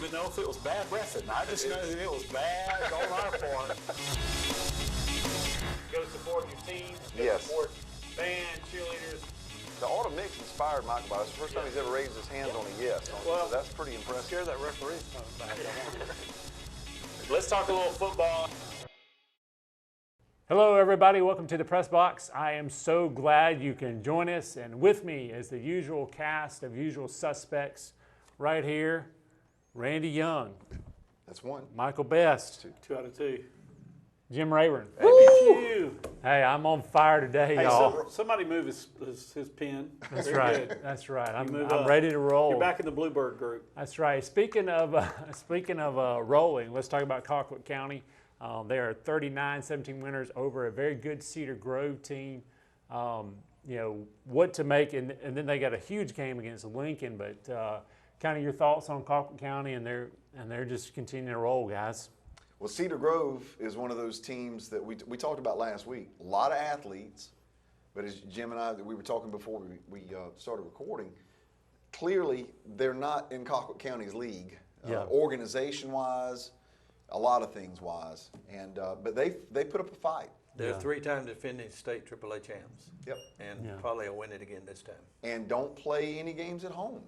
even know if it was bad reffing. I just know that it was bad on our part. Go support your team. Go support band, cheerleaders. The autumn mix inspired Michael Ball. It's the first time he's ever raised his hands on a yes. So that's pretty impressive. Scare that referee back. Let's talk a little football. Hello, everybody. Welcome to the Press Box. I am so glad you can join us. And with me is the usual cast of usual suspects right here. Randy Young. That's one. Michael Best. 2 out of 2. Jim Rayburn. You. Hey, I'm on fire today, y'all. Somebody move his pen. That's Very right. good. That's right. I'm move up. ready to roll. You're back in the Bluebird group. That's right. Speaking of rolling, let's talk about Colquitt County. They are 39-17 winners over a very good Cedar Grove team. You know what to make, and then they got a huge game against Lincoln. But kind of your thoughts on Colquitt County, and they're just continuing to roll, guys. Well, Cedar Grove is one of those teams that we talked about last week. A lot of athletes, but as Jim and I, we were talking before we started recording, clearly they're not in Colquitt County's league, organization-wise, a lot of things-wise. And but they put up a fight. They're 3-time defending state AAA champs. Yep. And probably will win it again this time. And don't play any games at home.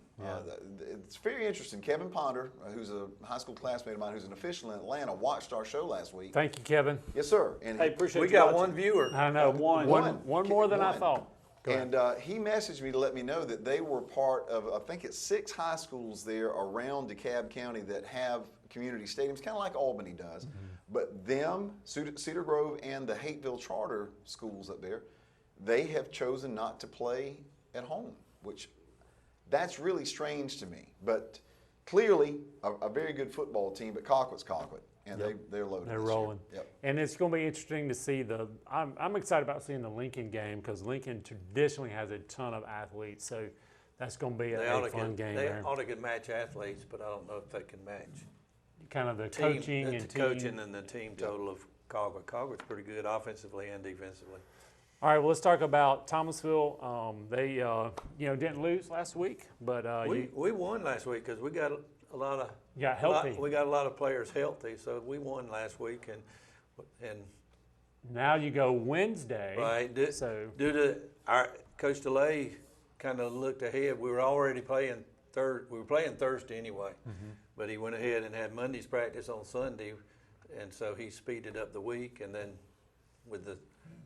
It's very interesting. Kevin Ponder, who's a high school classmate of mine who's an official in Atlanta, watched our show last week. Thank you, Kevin. Yes, sir. And Hey, appreciate We you got watching. one viewer. I know. One more than I One. thought. And he messaged me to let me know that they were part of, I think it's 6 high schools there around DeKalb County that have community stadiums, kind of like Albany does. But them, Cedar Grove and the Hateville charter schools up there, they have chosen not to play at home, which that's really strange to me. But clearly a very good football team, but Colquitt's Colquitt. And they're loaded. They're this rolling. Year. Yep. And it's going to be interesting to see I'm excited about seeing the Lincoln game because Lincoln traditionally has a ton of athletes. So that's going to be a fun game They there. ought to get match athletes, but I don't know if they can match. Kind of the Team, coaching and the team. coaching and the team total of Colquitt. Colquitt's pretty good offensively and defensively. All right, well, let's talk about Thomasville. They didn't lose last week, but We won last week because we got a lot of got healthy. We got a lot of players healthy, so we won last week and Now you go Wednesday. right. Due to our Coach DeLay kind of looked ahead. We were already playing We were playing Thursday anyway, but he went ahead and had Monday's practice on Sunday, and so he speeded up the week. And then with the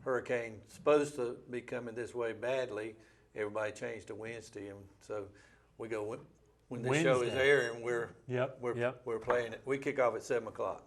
hurricane supposed to be coming this way badly, everybody changed to Wednesday, and so we go when the show is airing. We're playing it. We kick off at 7:00.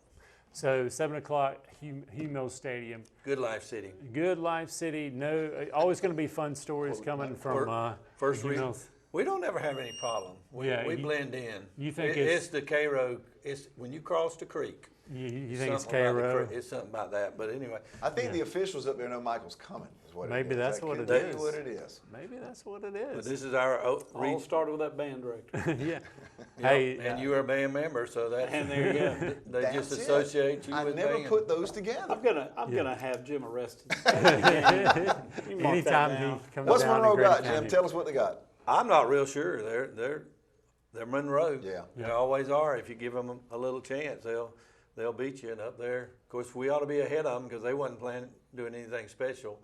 So 7 o'clock, Hugh Mills Stadium. Good Life City. Good Life City. No, always going to be fun stories coming from First Hugh reason. Mills. We don't ever have any problem. We blend in. You think it's the Cairo? It's when you cross the creek. You think it's Something about the Cairo? creek. It's something about that. But anyway, I think the officials up there know Michael's coming. Is what Maybe it is. that's That what could it be is. what it is. Maybe that's what it but is. this is our All started with that band director. Yeah. Hey, and you are a band member, so that's And there you go. they That's just it. associate you I with never band. put those together. I'm gonna have Jim arrested. You mark that Anytime down. he comes What's down Monroe to Grady got, Jim? County. Tell us what they got. I'm not real sure. They're Monroe. Yeah. They always are. If you give them a little chance, they'll beat you. And up there, of course, we ought to be ahead of them because they wasn't doing anything special.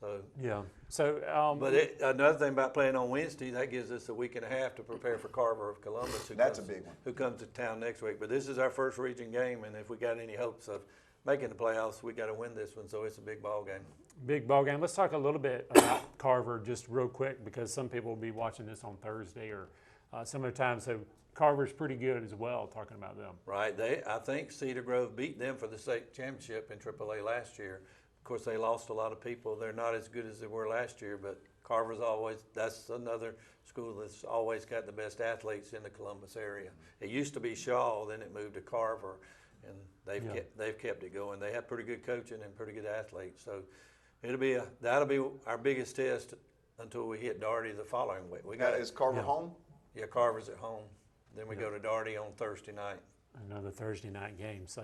So. Yeah. So. But another thing about playing on Wednesday, that gives us a week and a half to prepare for Carver of Columbus. That's a big one. Who comes to town next week. But this is our first region game, and if we got any hopes of making the playoffs, we got to win this one. So it's a big ball game. Big ball game. Let's talk a little bit about Carver just real quick because some people will be watching this on Thursday or some other time. So Carver's pretty good as well, talking about them. Right. I think Cedar Grove beat them for the state championship in AAA last year. Of course, they lost a lot of people. They're not as good as they were last year, but Carver's that's another school that's always got the best athletes in the Columbus area. It used to be Shaw, then it moved to Carver, and they've kept it going. They have pretty good coaching and pretty good athletes. So that'll be our biggest test until we hit Darty the following week. Is Carver home? Yeah, Carver's at home. Then we go to Darty on Thursday night. Another Thursday night game. So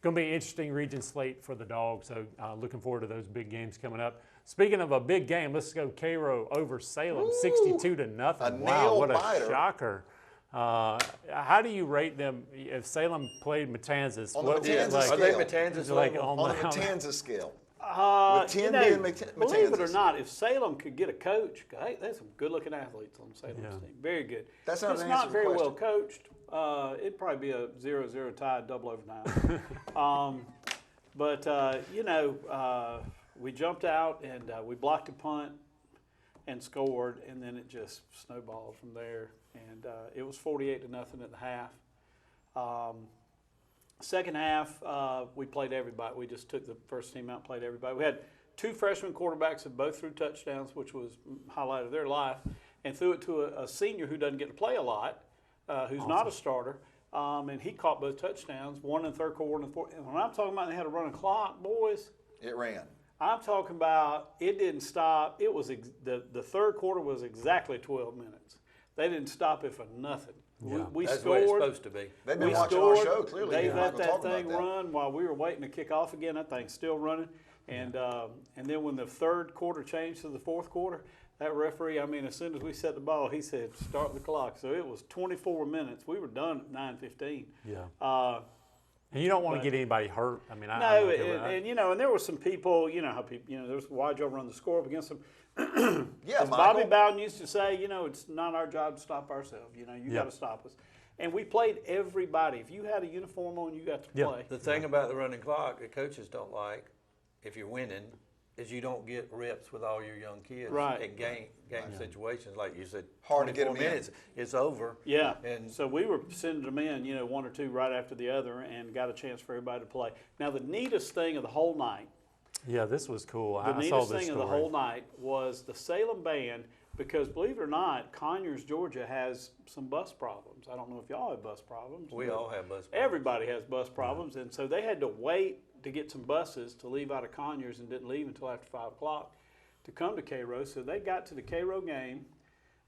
going to be an interesting region slate for the Dogs. So looking forward to those big games coming up. Speaking of a big game, let's go Cairo over Salem, 62-0. A Wow, what a nail-biter. shocker. How do you rate them if Salem played Matanzas? On the Matanzas like, scale. Are they Matanzas is it like level? On the Matanzas scale. With 10 being believe it or Matanzas. not, if Salem could get a coach, hey, there's some good-looking athletes on Salem's Yeah. team. Very good. That's not it's an not answer to the very well question. coached. It'd probably be a 0-0 tie, double overtime. We jumped out and we blocked a punt and scored, and then it just snowballed from there. And it was 48-0 at the half. Second half, we played everybody. We just took the first team out and played everybody. We had 2 freshman quarterbacks that both threw touchdowns, which was highlight of their life, and threw it to a senior who doesn't get to play a lot, who's not a starter, and he caught both touchdowns, one in the third quarter, one in the fourth. And when I'm talking about they had to run a clock, boys, It ran. I'm talking about it didn't stop. It was the third quarter was exactly 12 minutes. They didn't stop it for nothing. Yeah. We That's the way it's scored. supposed to be. They've been We watching scored. our show, clearly. They We're not let gonna that talk about thing that. run while we were waiting to kick off again. That thing's still running. And then when the third quarter changed to the fourth quarter, that referee, as soon as we set the ball, he said, start the clock. So it was 24 minutes. We were done at 9:15. Yeah. And you don't want to but- get anybody hurt. I'm No, okay with that. and there were some people, how people, there's why'd y'all run the score up against them? Yeah, As Bobby Michael. Bowden used to say, it's not our job to stop ourselves. You Yeah. got to stop us. And we played everybody. If you had a uniform on, you got to Yeah. play. The thing about the running clock that coaches don't like, if you're winning, is you don't get reps with all your young kids Right. in game situations. Like you said, Hard to get 24 them in. minutes, it's over. Yeah, And so we were sending them in, one or two right after the other, and got a chance for everybody to play. Now, the neatest thing of the whole night, Yeah, this was cool. the I saw neatest this thing story. of the whole night was the Salem band, because believe it or not, Conyers, Georgia has some bus problems. I don't know if y'all have bus problems. we but all have bus. Everybody has bus problems, and so they had to wait to get some buses to leave out of Conyers and didn't leave until after 5 o'clock to come to Cairo. So they got to the Cairo game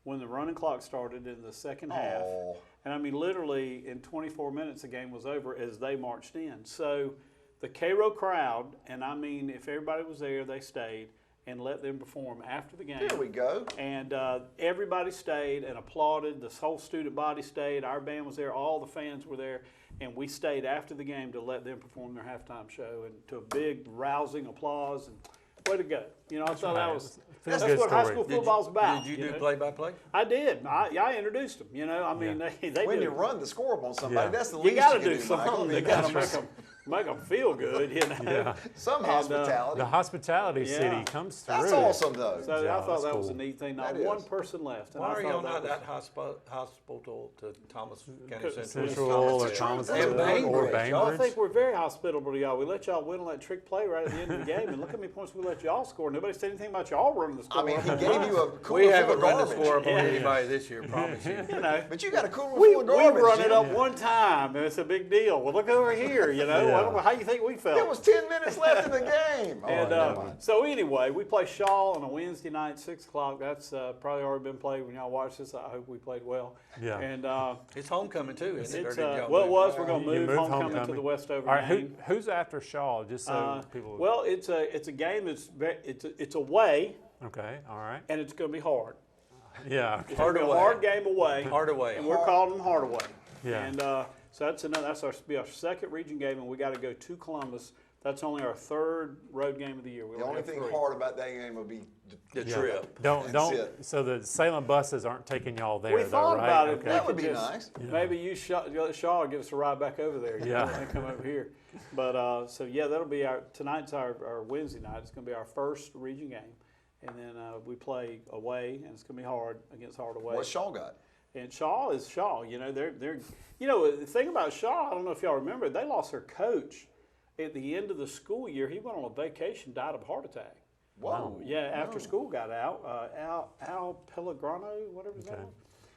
when the running clock started in the second half. Oh. And literally in 24 minutes, the game was over as they marched in. So the Cairo crowd, and if everybody was there, they stayed and let them perform after the game. There we go. And everybody stayed and applauded. The whole student body stayed. Our band was there. All the fans were there. And we stayed after the game to let them perform their halftime show, and to a big, rousing applause. And way to go. I thought that was Feels that's good what high story. school football's about. Did you do know? play-by-play? I did. I introduced them. They When did. you run the score up on somebody, Yeah. that's the You least got to you can do do, Michael. something. You got to make them feel good. Yeah. Some And, hospitality. The hospitality Yeah. city comes through. That's awesome, though. So Yeah, I thought that's that was a cool. neat thing. Not That one is. person left. And Why I are thought y'all that not was- at hospital to Thomas County Cook- Central? Central or That's Thomas true. or And Bainbridge. I Bainbridge. think we're very hospitable to y'all. We let y'all win on that trick play right at the end of the game, and look how many points we let y'all score. Nobody said anything about y'all running the score. I mean, up he on gave us. you a cooler We full haven't of run the garbage. score up on Yeah. anybody this year, promise you. But you got a cooler We full of garbage. run it Jim. up one time, and it's a big deal. Well, look over here. I don't know how you think we felt. There was 10 minutes left in the game. Oh, And never mind. so anyway, we play Shaw on a Wednesday night, 6 o'clock. That's probably already been played when y'all watch this. I hope we played well. Yeah. And It's homecoming too, isn't it? Or it's did y'all well, it move? was. We're going to You move moved homecoming to homecoming. the Westover All right, game. who's after Shaw? Just so people. Well, it's a game that's it's away, Okay. All right. and it's going to be hard. Yeah. It's going to be a away. hard game away. Hard away. And we're calling them hard away. Yeah. And so that's our second region game, and we got to go to Columbus. That's only our third road game of the year. We The only have thing 3. hard about that game would be The Yeah. trip. Don't. That's it. So the Salem buses aren't taking y'all there. We though, thought right? about it. Okay. That We would could be just- nice. Maybe you let Shaw give us a ride back over there. Yeah. And come over here. But so yeah, that'll be tonight's our Wednesday night. It's going to be our first region game, and then we play away, and it's going to be hard against Hardaway. What's Shaw got? And Shaw is Shaw. They're the thing about Shaw. I don't know if y'all remember. They lost their coach at the end of the school year. He went on a vacation, died of a heart attack. Whoa. Yeah, after school got out. Al Pellegrino, whatever his name was.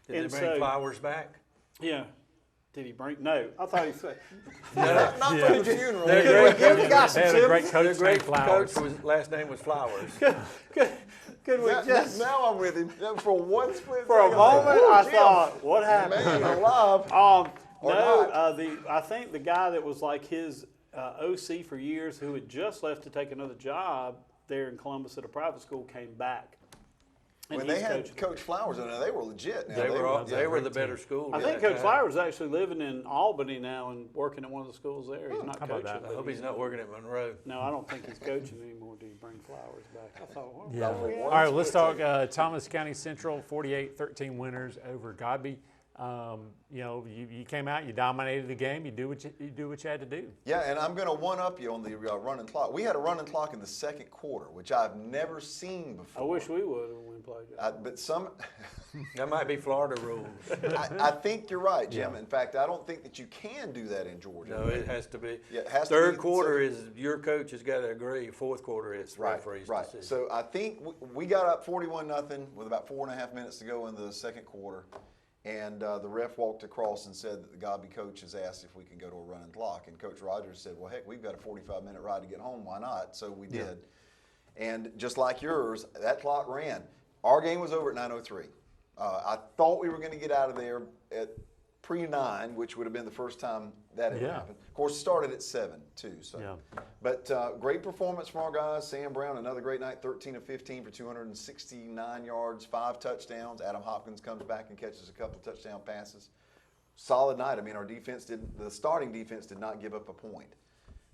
Did And they bring so- flowers back? Yeah. Did he bring? No, I thought he said. Not Yeah. for the funeral. They're Could we great. give the guy some They had a great tips? coach Their great named Flowers. coach last name was Flowers. Could we just? Now I'm with him. For one split For a second, I'm moment, like, I "Ooh, Jim, thought, what happened? Man alive. Or No, not. I think the guy that was like his OC for years, who had just left to take another job there in Columbus at a private school, came back. when they had Coach Flowers in there, they were legit. Now, They were the better school. I think at that Coach time. Flowers is actually living in Albany now and working at one of the schools there. He's not How about coaching. that? I hope he's not working at Monroe. No, I don't think he's coaching anymore. Do you bring Flowers back? I thought, well, Yeah. oh, All right, let's talk Thomas County Central, 48-13 winners over Godby. You know, you came out, you dominated the game, you do what you had to do. Yeah, and I'm going to one-up you on the running clock. We had a running clock in the second quarter, which I've never seen before. I wish we would when we played that. But some, That might be Florida rules. I think you're right, Jim. In fact, I don't think that you can do that in Georgia. No, it has to be. Yeah, it has to Third be- quarter is your coach has got to agree. Fourth quarter it's the Right, referee's right. decision. So I think we got up 41-0 with about 4.5 minutes to go in the second quarter. And the ref walked across and said that the Godby coach has asked if we can go to a running clock. And Coach Rogers said, well, heck, we've got a 45-minute ride to get home. Why not? So we did. And just like yours, that clock ran. Our game was over at 9:03. I thought we were going to get out of there at pre-9, which would have been the first time that had happened. Of course, it started at 7, too. So. Yeah. But great performance from our guys. Sam Brown, another great night, 13 of 15 for 269 yards, 5 touchdowns. Adam Hopkins comes back and catches a couple of touchdown passes. Solid night. I mean, the starting defense did not give up a point.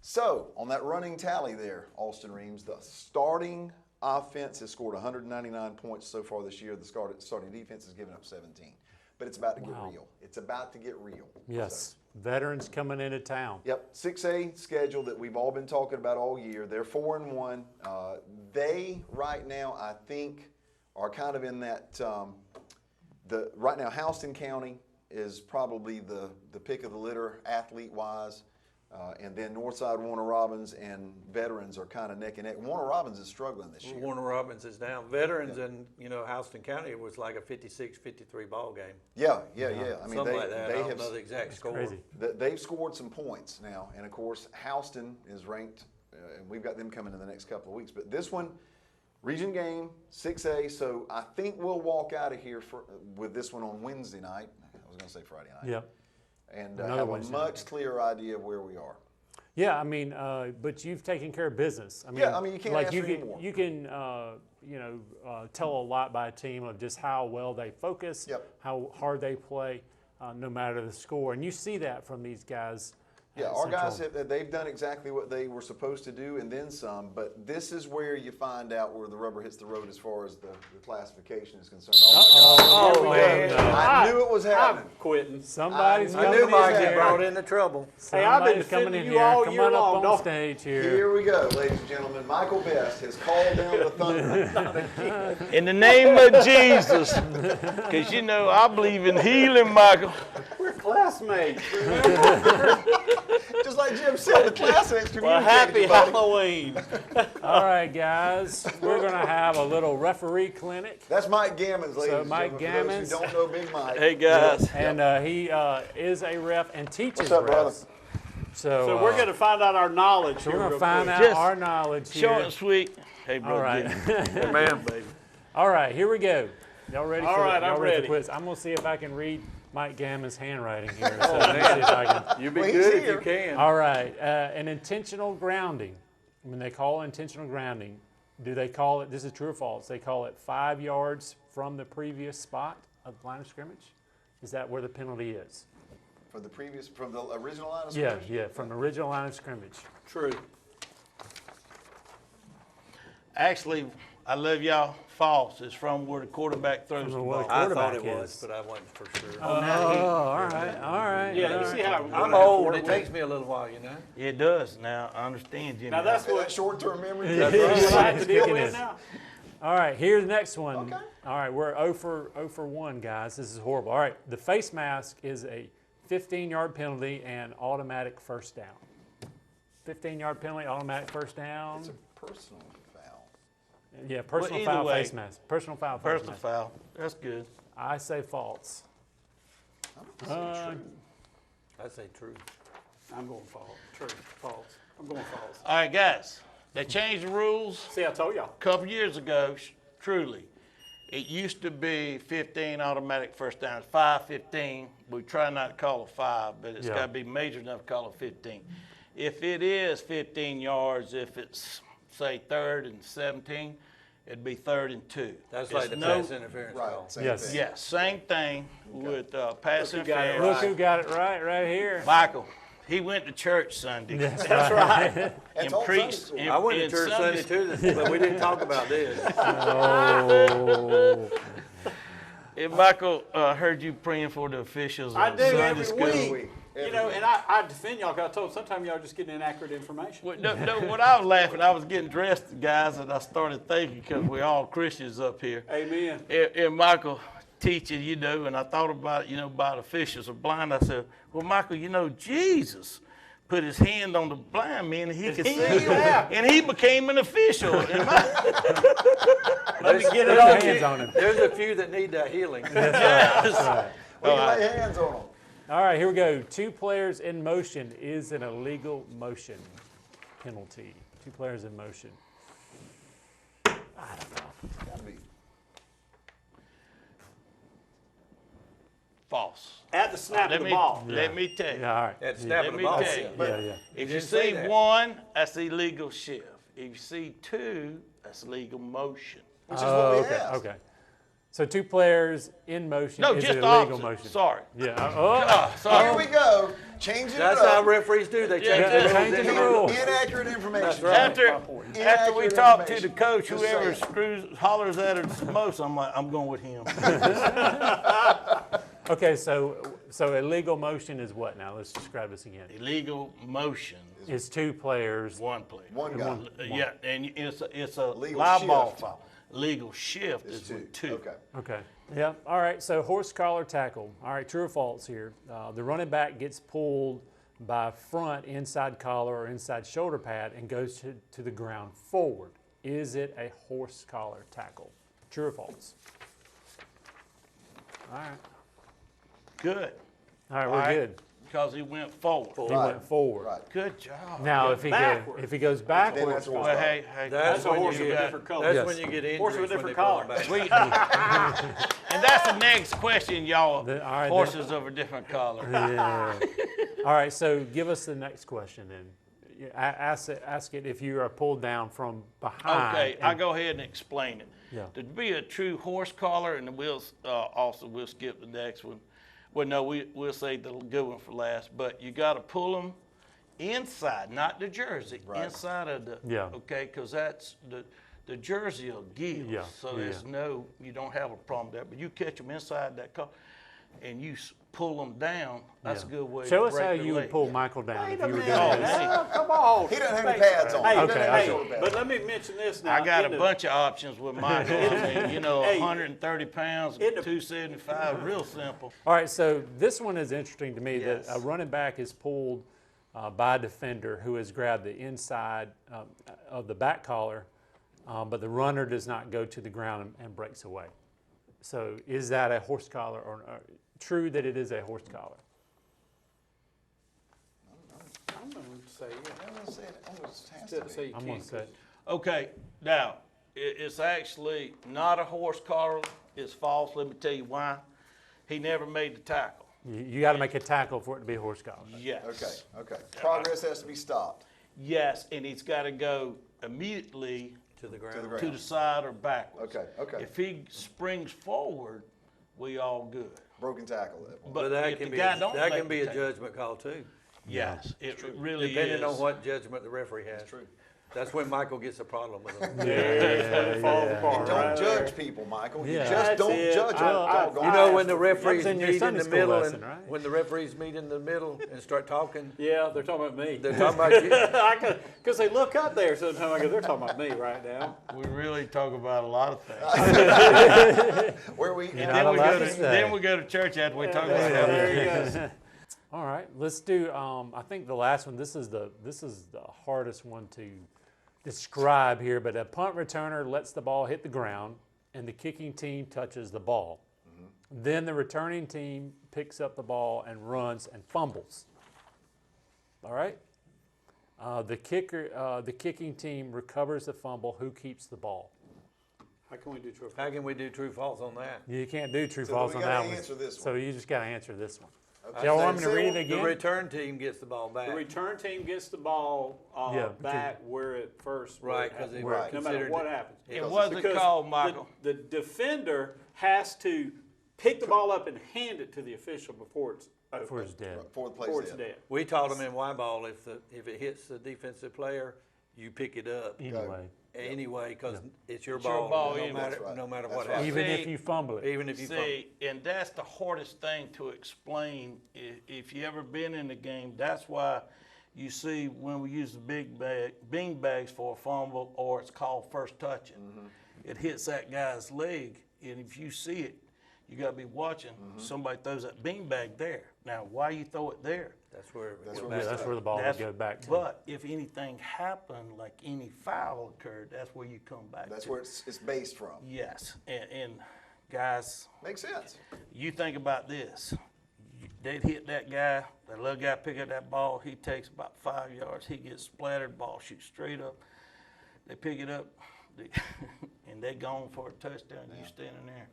So, on that running tally there, Austin Reams, the starting offense has scored 199 points so far this year. The starting defense has given up 17. But it's about to get real. It's about to get real. Yes, So. veterans coming into town. Yep, 6A schedule that we've all been talking about all year. They're 4-1. They right now, I think, are kind of in that. Right now, Houston County is probably the pick of the litter athlete-wise, and then Northside, Warner Robins, and veterans are kind of neck and neck. Warner Robins is struggling this year. Warner Robins is down. Veterans and Houston County was like a 56-53 ball game. Yeah. I mean, Something like that. they I don't have know the exact score. Crazy. They've scored some points now, and of course, Houston is ranked, and we've got them coming in the next couple of weeks. But this one, region game, 6A, so I think we'll walk out of here with this one on Wednesday night. I was going to say Friday night. Yeah. And Another have a Wednesday much clearer idea of where we are. Yeah, I mean, but you've taken care of business. I mean, you can't ask for any more. You can, tell a lot by a team of just how well they focus, how hard they play, no matter the score. And you see that from these guys. Yeah, at our Central. guys, they've done exactly what they were supposed to do and then some, but this is where you find out where the rubber hits the road as far as the classification is concerned. Oh, my God. Oh, man. I knew it was happening. I'm quitting. Somebody's I coming knew in Mike here. had brought into trouble. Hey, I've been Somebody's coming in defending you here. all Come year on long, up on don't- stage here. Here we go, ladies and gentlemen. Michael Best has called down the thunder. In the name of Jesus, because I believe in healing, Michael. We're classmates. Just like Jim said, the classmates Well, communicated, happy buddy. Halloween. All right, guys, we're going to have a little referee clinic. That's Mike Gammons, ladies and Mike gentlemen. For those who don't know Big Mike. Hey, guys. And he is a ref and teaches What's up, brother? refs. So, So we're going to find out our knowledge we're here going to real find quick. out Just our knowledge here. Short and sweet. Hey, bro. All right. Hey, man, baby. All right, here we go. Y'all ready? All for right, the, y'all I'm ready for ready. the quiz? I'm going to see if I can read Mike Gammon's handwriting here. So let me see if I can. You be Well, he's good if here. you can. All right, an intentional grounding. When they call intentional grounding, do they call it? This is true or false? They call it 5 yards from the previous spot of the line of scrimmage. Is that where the penalty is? From the original line of Yeah, scrimmage? yeah, from the original line of scrimmage. True. Actually, I love y'all. False. It's from where the quarterback throws the From where ball. the I quarterback thought it was, is. but I wasn't for sure. Oh, all right, all right. Yeah, all you right. see how I'm old. It takes me a little while, It does. Now, I understand, Jimmy. Now that's That what short-term memory. Yeah. what I have to deal Kicking with in. now. All right, here's the next one. Okay. All right, we're 0 for 1, guys. This is horrible. All right, the face mask is a 15-yard penalty and automatic first down. 15-yard penalty, automatic first down. It's a personal foul. Yeah, personal either foul way. face mask. Personal foul face Personal mask. foul. That's good. I say false. I'm true. I say true. I'm going false. True. False. I'm going false. All right, guys. They changed the rules See, I told y'all. a couple years ago, truly. It used to be 15 automatic first downs, 5-15. We try not to call it 5, but it's Yeah. got to be major enough to call it 15. If it is 15 yards, if it's, say, 3rd and 17, it'd be 3rd and 2. That's It's like the no- pass interference Right, call. same Yes. thing. Yeah, same thing with pass Look who got it interference. Look who got it right here. Michael, he went to church Sunday. That's That's right. And and taught preached. Sunday in- school. I went to in church Sunday too, but we didn't talk about this. Oh. And Michael, heard you praying for the officials I of do Sunday every school. week. You know, and I defend y'all because I told them sometimes y'all just getting inaccurate information. Well, no, when I was laughing, I was getting dressed, guys, and I started thinking, because we're all Christians up here. Amen. And Michael teaching, and I thought about, about officials of blind. I said, well, Michael, Jesus put his hand on the blind man and he could see. Yeah. And he became an official. Let me get There's it a on few- hands on him. There's a few that need that healing. Right. We can lay hands on them. All right, here we go. 2 players in motion is an illegal motion penalty. 2 players in motion. Gotta be. False. At the snap Let of the me, ball. let me tell you. Yeah, all right. At snap Let of the me ball. tell you. Yeah. If you didn't say see that. 1, that's illegal shift. If you see 2, that's legal motion. Which is what we okay, asked. okay. So 2 players in motion No, is just an the illegal opposite. motion. Sorry. Yeah. Here Sorry. we go. Changing That's it how up. referees do. They change Yeah, the rules. changing the rules. Inaccurate information. After we Inaccurate talk to the information. coach, Just whoever saying. hollers at us the most, I'm going with him. Okay, so illegal motion is what now? Let's describe this again. Illegal motion, It's 2 players. 1 player. One guy. Yeah, and it's a Legal live ball shift. foul. Legal shift It's is with 2. Okay. Okay. Yeah. All right. So horse collar tackle. All right. True or false here? The running back gets pulled by front inside collar or inside shoulder pad and goes to the ground forward. Is it a horse collar tackle? True or false? All right. Good, All right. We're All right. good. because he went forward. He Right. went forward. Right. Good job. Now, Good. if he goes backwards, that's horse Well, hey, That's a when horse you with a get different color. That's Yes. when you get Horse with injuries a when they different pull them back. and that's the next question, y'all. All right, Horses of a different color. yeah. All right. So give us the next question then. Yeah, ask it if you are pulled down from behind. Okay, I'll and- go ahead and explain it. Yeah. To be a true horse collar, and we'll skip the next one. Well, no, we'll save the good one for last. But you got to pull them inside, not the jersey, Right. inside of the. Yeah. Okay, because that's the jersey will give. Yeah, So there's you don't have a problem there. But you catch them inside that collar, and you pull them down. That's a Yeah. good way. Show to us break how their you would leg. pull Michael down Wait if a you were minute. doing Oh, this. man. Oh, come on. He doesn't have any pads on. Hey, He doesn't okay, have okay. any shoulder pads. But let me mention this now. I got In a the- bunch of options with Michael. I mean, Hey. 130 pounds, In the- 275, real simple. All right, so this one is interesting to me Yes. that a running back is pulled by a defender who has grabbed the inside of the back collar, but the runner does not go to the ground and breaks away. So is that a horse collar or true that it is a horse collar? I'm going to say, yeah. I'm gonna say it almost has Instead to of be. say you I'm going can't. to say it. Okay, now, it's actually not a horse collar. It's false. Let me tell you why. He never made the tackle. You got to make a tackle for it to be a horse collar. Yes. Okay. Progress has to be stopped. Yes, and he's got to go immediately To the To the ground. ground. to the side or backwards. Okay. If he springs forward, we all good. Broken tackle at that point. But that if can the be guy don't that make can be the a tackle- judgment call too, Yes, it really depending is. on what judgment the referee has. true. That's when Michael gets a problem with them. Yeah, Falls apart. Don't right judge there. people, Michael. Yeah. You just That's don't it. judge them. Doggone You it. know when the referees That was in your meet in Sunday the school middle, lesson, and right? when the referees meet in the middle and start talking, Yeah, they're talking about me. they're talking about you. Because they look up there sometimes. I go, they're talking about me right now. We really talk about a lot of things. Where we You're not Then we, allowed go to to, say. then we go to church after we talk about that. There you go. All right, let's do. I think the last one. This is the hardest one to describe here. But a punt returner lets the ball hit the ground, and the kicking team touches the ball. Then the returning team picks up the ball and runs and fumbles. All right. The kicking team recovers the fumble. Who keeps the ball? How can we do true? How can we do true false on that? You can't do true So false we on gotta that one. answer this So one. you just got to answer this one. Y'all want me to read it The again? return team gets the ball back. The return team gets the ball Yeah, back where it first Right, because because they Right. no matter what happens. It wasn't Because called, Michael. The defender has to pick the ball up and hand it to the official before it's over. Before it's dead. Before the play's Before it's dead. dead. We taught them in Y ball if it hits the defensive player, you pick it up Anyway, anyway because it's your It's your ball. ball no anyway. matter That's right. no matter That's what right. happens. even if See, you fumble it. Even if you fumble. See, and that's the hardest thing to explain. If you ever been in the game, that's why you see when we use the bean bags for a fumble, or it's called first touching. It hits that guy's leg, and if you see it, you got to be watching. Somebody throws that bean bag there. Now, why you throw it there? That's where it That's goes where Yeah, back. that's where the ball would That's- go back to. But if anything happened, like any foul occurred, that's where you come back. That's to. where it's based from. Yes, and guys, Makes sense. you think about this. They'd hit that guy, that little guy pick up that ball, he takes about 5 yards, he gets splattered, ball shoots straight up. They pick it up, and they gone for a touchdown, you standing there.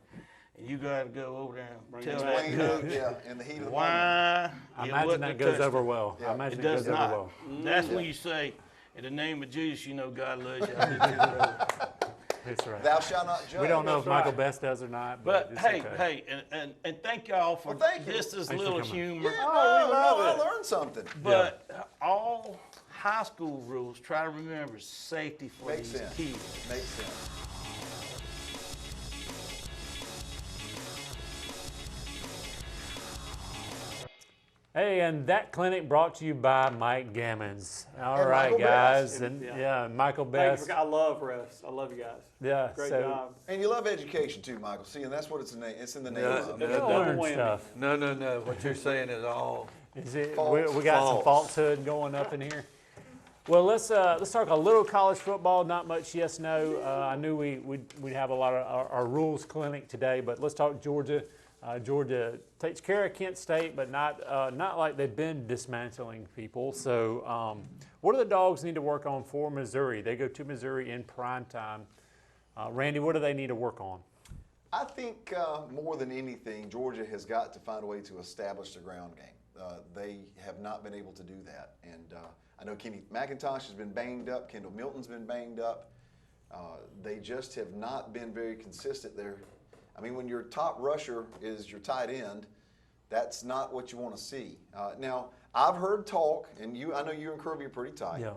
And you gotta go over there and tell that Explain that, coach yeah, in the heat of the moment. why I it imagine wasn't that a goes touchdown. over well. Yeah, I imagine It it does goes over not. well. That's when you say, in the name of Jesus, you know God loves you. I need you to know. That's right. Thou shalt not judge. We don't know if That's Michael right. Best does or not, But it's hey, okay. and thank y'all for Well, thank you. this is Thanks for little coming. humor. Yeah, Oh, we love I it. learned something. But all high school rules, try to remember safety for Makes these sense. kids. Makes sense. Hey, and that clinic brought to you by Mike Gammons. All And right, Michael guys, Best. and Yeah. Michael Thank you Best. for, I love refs. I love you guys. Yeah, Great so job. And you love education too, Michael. See, and that's what it's in the it's in the name. Yeah. of. you Double learn whammy. stuff. No. What you're saying is all. Is it? False. We got some False. falsehood going up in here. Well, let's talk a little college football. Not much yes no. I knew we'd have a lot of our rules clinic today, but let's talk Georgia. Georgia takes care of Kent State, but not like they've been dismantling people. So, what do the Dogs need to work on for Missouri? They go to Missouri in prime time. Randy, what do they need to work on? I think more than anything, Georgia has got to find a way to establish the ground game. They have not been able to do that, and I know Kenny McIntosh has been banged up. Kendall Milton's been banged up. They just have not been very consistent there. I mean, when your top rusher is your tight end, that's not what you want to see. Now, I've heard talk, and I know you and Kirby are pretty tight. Yeah,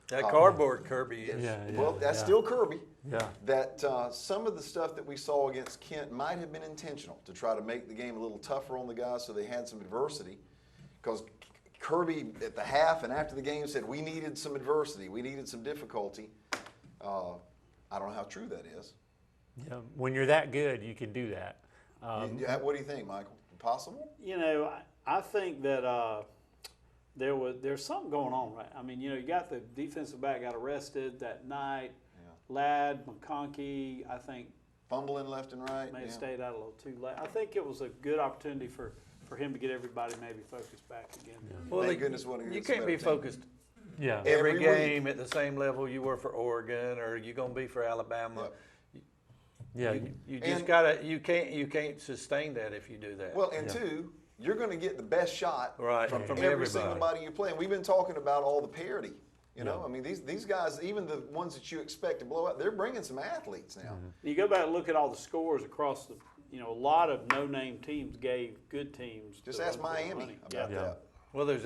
That cardboard Kirby is. yeah. Well, that's yeah. still Kirby. Yeah. That some of the stuff that we saw against Kent might have been intentional to try to make the game a little tougher on the guys so they had some adversity. Because Kirby at the half and after the game said we needed some adversity, we needed some difficulty. I don't know how true that is. Yeah, when you're that good, you can do that. What do you think, Michael? Possible? You know, I think that there's something going on, right? I mean, you know, you got the defensive back got arrested that night. Yeah. Ladd, McConkey, I think Fumbling left and right. may have yeah. stayed out a little too late. I think it was a good opportunity for him to get everybody maybe focused back again. Well, Thank goodness what you can't be focused Yeah. every Every game at the same level you were for Oregon or you're going to be for Alabama. Yep. Yeah. You just And- gotta. You can't sustain that if you do that. Well, and two, you're going to get the best shot Right, from from every everybody. single body you play. And we've been talking about all the parity. You know, I mean, these guys, even the ones that you expect to blow out, they're bringing some athletes now. You go back and look at all the scores across the, you know, a lot of no-name teams gave good teams. Just the ask run for their Miami money. about Yeah. that. Well, there's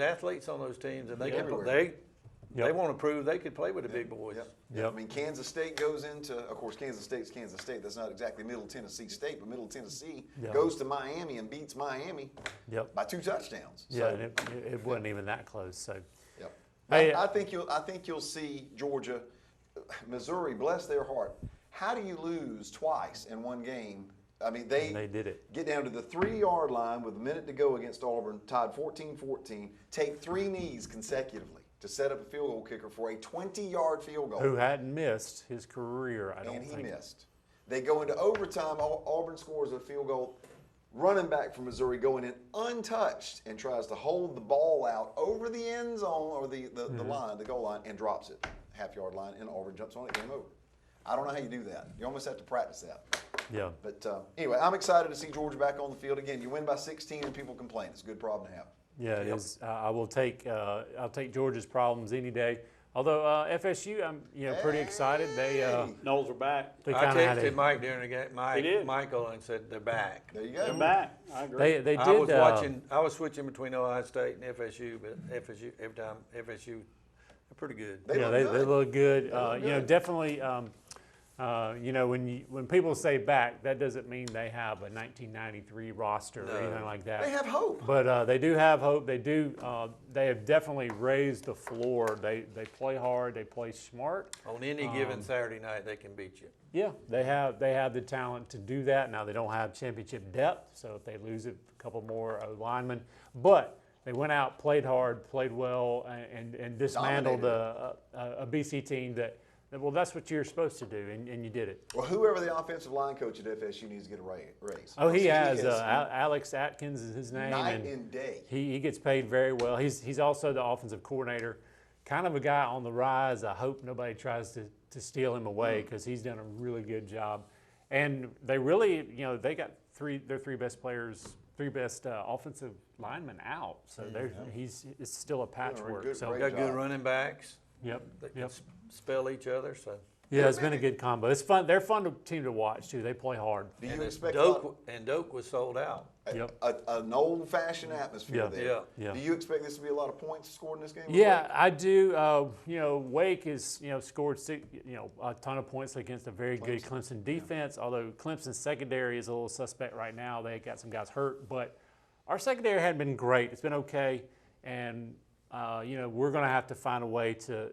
athletes on those teams, and they can Everywhere. they Yep. want to prove they could play with the big boys. Yep. Yep. I mean, Kansas State goes into, of course, Kansas State's Kansas State. That's not exactly Middle Tennessee State, but Middle Tennessee Yeah. goes to Miami and beats Miami Yep. by 2 touchdowns. Yeah, So, and it wasn't even that close. So, yep. Hey, I think you'll see Georgia, Missouri, bless their heart. How do you lose twice in one game? I mean, they did it. get down to the 3-yard line with a minute to go against Auburn, tied 14-14, take 3 knees consecutively to set up a field goal kicker for a 20-yard field goal. Who hadn't missed his career? I don't And he think. missed. They go into overtime. Auburn scores a field goal. Running back from Missouri going in untouched and tries to hold the ball out over the end zone or the line, the goal line, and drops it. Half-yard line, and Auburn jumps on it, game over. I don't know how you do that. You almost have to practice that. Yeah. But anyway, I'm excited to see Georgia back on the field again. You win by 16 and people complain. It's a good problem to have. Yeah, it is. I'll take Georgia's problems any day. Although FSU, I'm pretty excited. Knowles are back. They I kind of had texted Mike during the game. did. Michael and said they're back. There you go. They're back. I agree. they did. I was watching. I was switching between Ohio State and FSU, but FSU every time FSU, they're pretty good. They look they good. look good. look good. Definitely. When people say back, that doesn't mean they have a 1993 roster or anything like that. They have hope. But they do have hope. They do. They have definitely raised the floor. They play hard. They play smart. On any given Saturday night, they can beat you. Yeah, they have the talent to do that. Now they don't have championship depth, so if they lose a couple more linemen, but they went out, played hard, played well, and dismantled a BC team that. Well, that's what you're supposed to do, and you did it. Well, whoever the offensive line coach at FSU needs to get a raise. Oh, he has. is Alex Atkins is his name. night and day. He gets paid very well. He's also the offensive coordinator. Kind of a guy on the rise. I hope nobody tries to steal him away because he's done a really good job. And they really, they got their three best players, three best offensive linemen out. So it's still a patchwork. good- So great Got good job. running backs. yep, That can yep. spell each other. So Yeah, it's been a good combo. It's fun. They're a fun team to watch too. They play hard. Do you and expect Doak was sold out. Yep. an old-fashioned atmosphere Yeah. there? Yeah. Do you expect this to be a lot of points scored in this game? Yeah, I do. Wake has scored a ton of points against a very good Clemson defense. Although Clemson's secondary is a little suspect right now. They got some guys hurt, but our secondary hadn't been great. It's been okay, and we're going to have to find a way to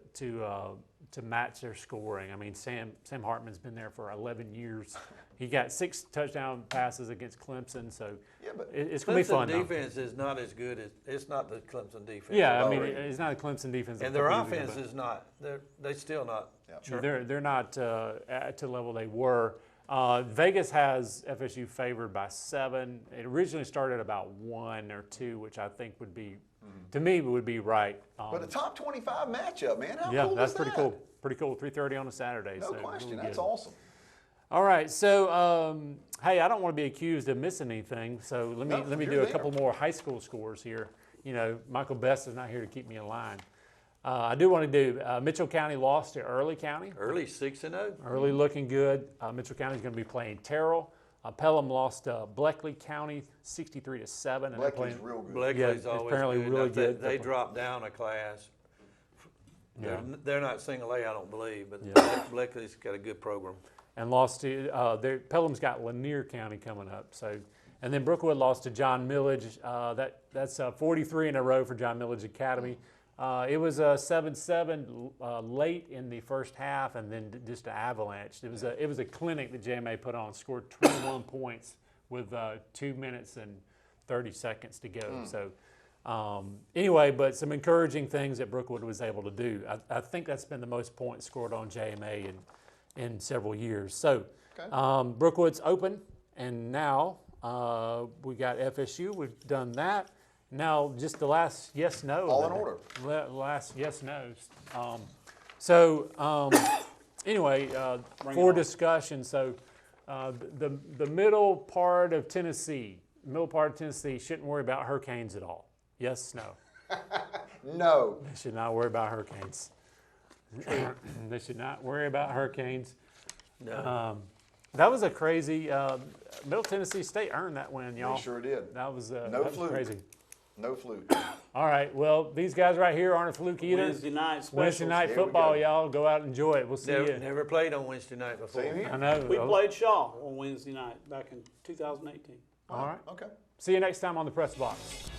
match their scoring. I mean, Sam Hartman's been there for 11 years. He got 6 touchdown passes against Clemson, so Yeah, but it's going to be fun. Clemson though. defense is not as good as it's not the Clemson defense. Yeah, of I mean, old. it's not a Clemson defense. and their offense is not. They're still not. They're not at the level they were. Vegas has FSU favored by 7. It originally started about 1 or 2, which I think would be, to me, would be right. But a top 25 matchup, man. How Yeah, cool that's is pretty that? cool. Pretty cool. 3:30 on a Saturday. No so question. really That's good. awesome. All right. So, hey, I don't want to be accused of missing anything. So let me you're do a there. couple more high school scores here. Michael Best is not here to keep me in line. I do want to do Mitchell County lost to Early County. Early 6-0. Early looking good. Mitchell County is going to be playing Terrell. Pelham lost to Bleckley County 63-7. And they're Blakely's playing. real good. Blakely's Yeah, always apparently good. really Now, good. They dropped down a class. Yeah. They're not single A, I don't believe, but Blakely's got a good program. And lost to Pelham's got Lanier County coming up. So, and then Brookwood lost to John Millage. That's 43 in a row for John Millage Academy. It was a 7-7 late in the first half, and then just an avalanche. It was a clinic that JMA put on. Scored 21 points with 2 minutes and 30 seconds to go. So. Anyway, but some encouraging things that Brookwood was able to do. I think that's been the most points scored on JMA in several years. So Brookwood's open, and now we got FSU. We've done that. Now just the last yes/no. All in order. Last yes/nos. Anyway, for discussion. So the middle part of Tennessee shouldn't worry about hurricanes at all. Yes, no. No. They should not worry about hurricanes. They should not worry about hurricanes. No. That was a crazy. Middle Tennessee State earned that win, y'all. We sure did. That was No that was fluke. crazy. No fluke. All right. Well, these guys right here aren't a fluke either. Wednesday night specials. Wednesday night Here we football, go. y'all. Go out and enjoy it. We'll see you. Never played on Wednesday night before. Same here. I know. We played Shaw on Wednesday night back in 2018. All right. Okay. See you next time on the Press Box.